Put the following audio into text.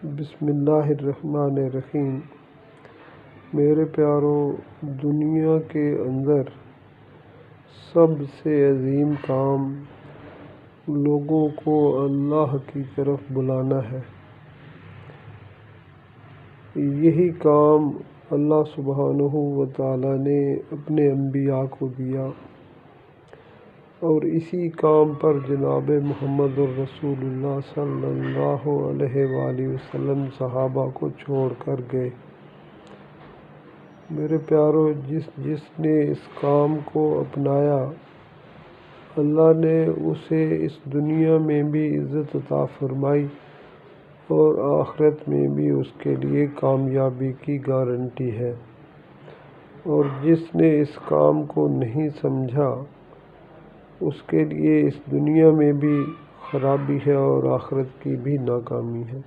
بسم اللہ الرحمن الرحیم۔ میرے پیارو، دنیا کے اندر سب سے عظیم کام لوگوں کو اللہ کی طرف بلانا ہے۔ یہی کام اللہ سبحانہ و تعالیٰ نے اپنے انبیاء کو دیا، اور اسی کام پر جناب محمد الرسول اللہ صلی اللہ علیہ وآلہ وسلم صحابہ کو چھوڑ کر گئے۔ میرے پیارو، جس نے اس کام کو اپنایا، اللہ نے اسے اس دنیا میں بھی عزت عطا فرمائی اور آخرت میں بھی اس کے لیے کامیابی کی گارنٹی ہے، اور جس نے اس کام کو نہیں سمجھا اس کے لیے اس دنیا میں بھی خرابی ہے اور آخرت کی بھی ناکامی ہے۔